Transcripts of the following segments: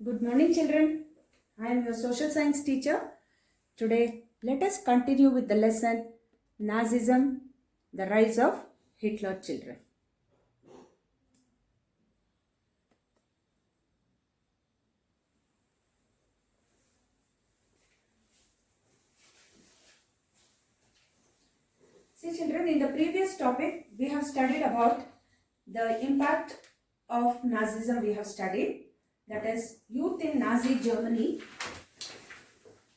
Good morning, children. I am your social science teacher. Today, let us continue with the lesson Nazism, the rise of Hitler children. See, children, in the previous topic, we have studied about the impact of Nazism. We have studied, that is, youth in Nazi Germany.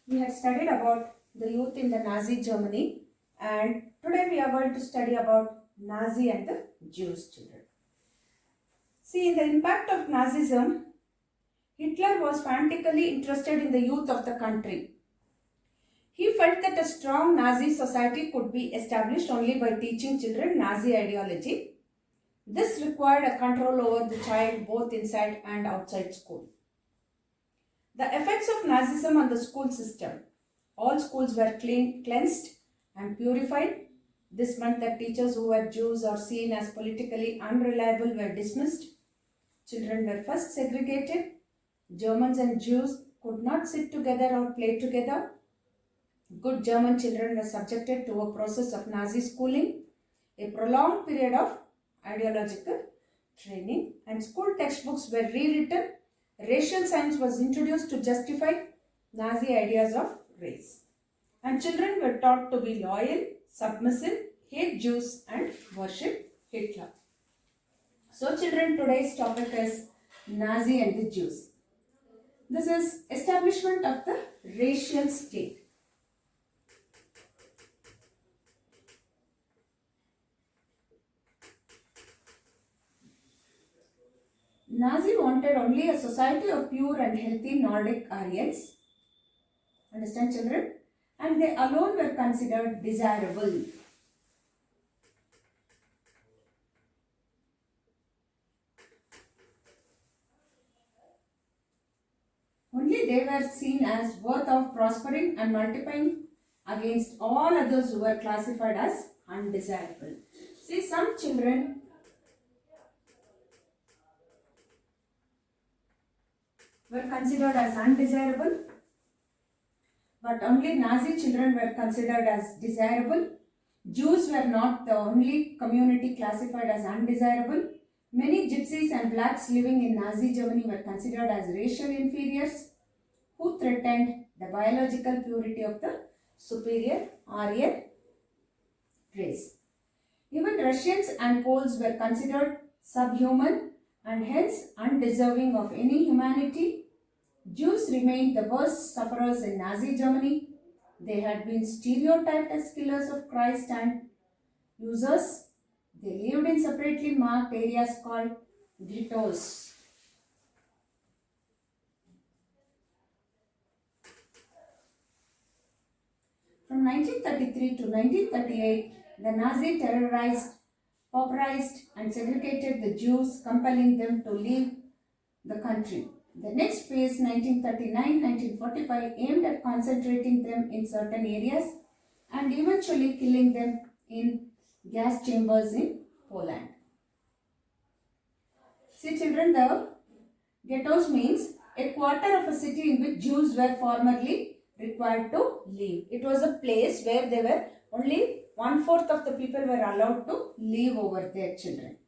We have studied about the youth in the Nazi Germany, and today we are going to study about Nazi and the Jews children. See, in the impact of Nazism, Hitler was frantically interested in the youth of the country. He felt that a strong Nazi society could be established only by teaching children Nazi ideology. This required a control over the child both inside and outside school. The effects of Nazism on the school system. All schools were cleansed and purified. This meant that teachers who were Jews or seen as politically unreliable were dismissed. Children were first segregated. Germans and Jews could not sit together or play together. Good German children were subjected to a process of Nazi schooling, a prolonged period of ideological training, and school textbooks were rewritten. Racial science was introduced to justify Nazi ideas of race. And children were taught to be loyal, submissive, hate Jews, and worship Hitler. So children, today's topic is Nazi and the Jews. This is establishment of the racial state. Nazi wanted only a society of pure and healthy Nordic Aryans. Understand, children? And they alone were considered desirable. Only they were seen as worth of prospering and multiplying against all others who were classified as undesirable. See, some children were considered as undesirable, but only Nazi children were considered as desirable. Jews were not the only community classified as undesirable. Many gypsies and blacks living in Nazi Germany were considered as racial inferiors who threatened the biological purity of the superior Aryan race. Even Russians and Poles were considered subhuman and hence undeserving of any humanity. Jews remained the worst sufferers in Nazi Germany. They had been stereotyped as killers of Christ and users. They lived in separately marked areas called ghettos. From 1933 to 1938, the Nazi terrorized, pauperized and segregated the Jews, compelling them to leave the country. The next phase, 1939-1945, aimed at concentrating them in certain areas and eventually killing them in gas chambers in Poland. See children, the ghettos means a quarter of a city in which Jews were formerly required to live. It was a place where they were only 1/4 of the people were allowed to live over there, children.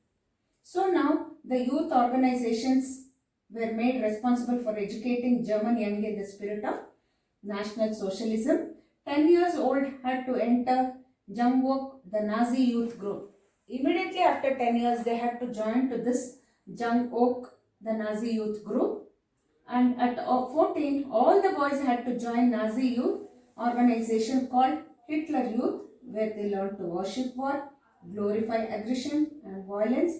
So now the youth organizations were made responsible for educating German young in the spirit of National Socialism. 10 years old had to enter Jungwok, the Nazi youth group. Immediately after 10 years, they had to join to this Jungwok, the Nazi youth group. And at 14, all the boys had to join Nazi youth organization called Hitler Youth, where they learned to worship war, glorify aggression and violence,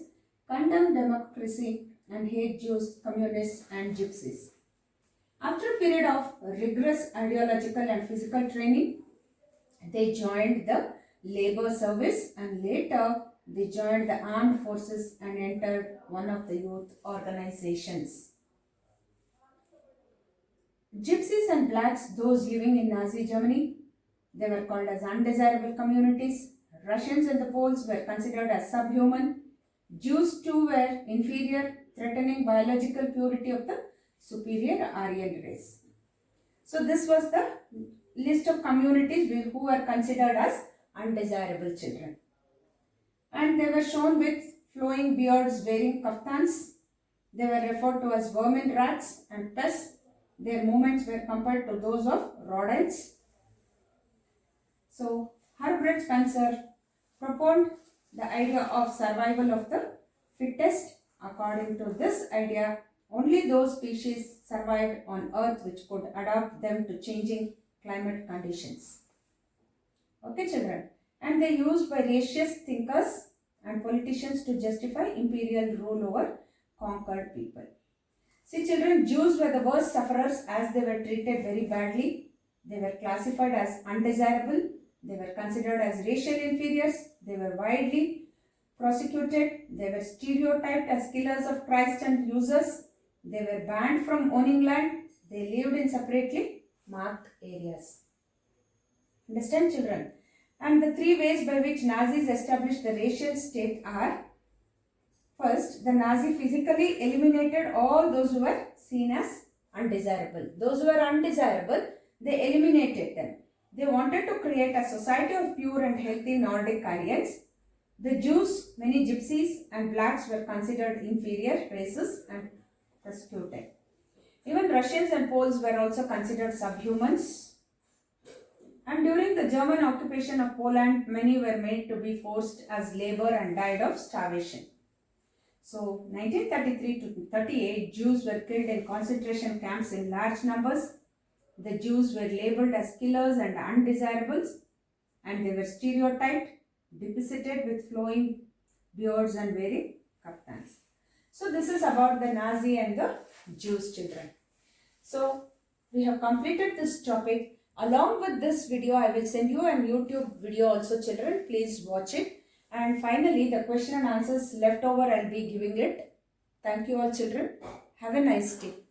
condemn democracy, and hate Jews, communists, and gypsies. After a period of rigorous ideological and physical training, they joined the labor service and later they joined the armed forces and entered one of the youth organizations. Gypsies and blacks, those living in Nazi Germany, they were called as undesirable communities. Russians and the Poles were considered as subhuman. Jews too were inferior, threatening biological purity of the superior Aryan race. So this was the list of communities who were considered as undesirable children. And they were shown with flowing beards wearing kaftans. They were referred to as vermin, rats and pests. Their movements were compared to those of rodents. So Herbert Spencer proposed the idea of survival of the fittest. According to this idea, only those species survived on Earth which could adapt them to changing climate conditions. Okay, children. And they used by racious thinkers and politicians to justify imperial rule over conquered people. See, children, Jews were the worst sufferers as they were treated very badly. They were classified as undesirable. They were considered as racial inferiors. They were widely prosecuted. They were stereotyped as killers of Christ and users. They were banned from owning land. They lived in separately marked areas. Understand, children? And the three ways by which Nazis established the racial state are: first, the Nazi physically eliminated all those who were seen as undesirable. Those who were undesirable, they eliminated them. They wanted to create a society of pure and healthy Nordic Aryans. The Jews, many gypsies and blacks were considered inferior races and persecuted. Even Russians and Poles were also considered subhumans. And during the German occupation of Poland, many were made to be forced as labor and died of starvation. So, 1933 to 38, Jews were killed in concentration camps in large numbers. The Jews were labeled as killers and undesirables, and they were stereotyped, depicted with flowing beards and wearing kaftans. So, this is about the Nazi and the Jews, children. So, we have completed this topic. Along with this video, I will send you a YouTube video also, children. Please watch it. And finally, the question and answers left over, I will be giving it. Thank you all, children. Have a nice day.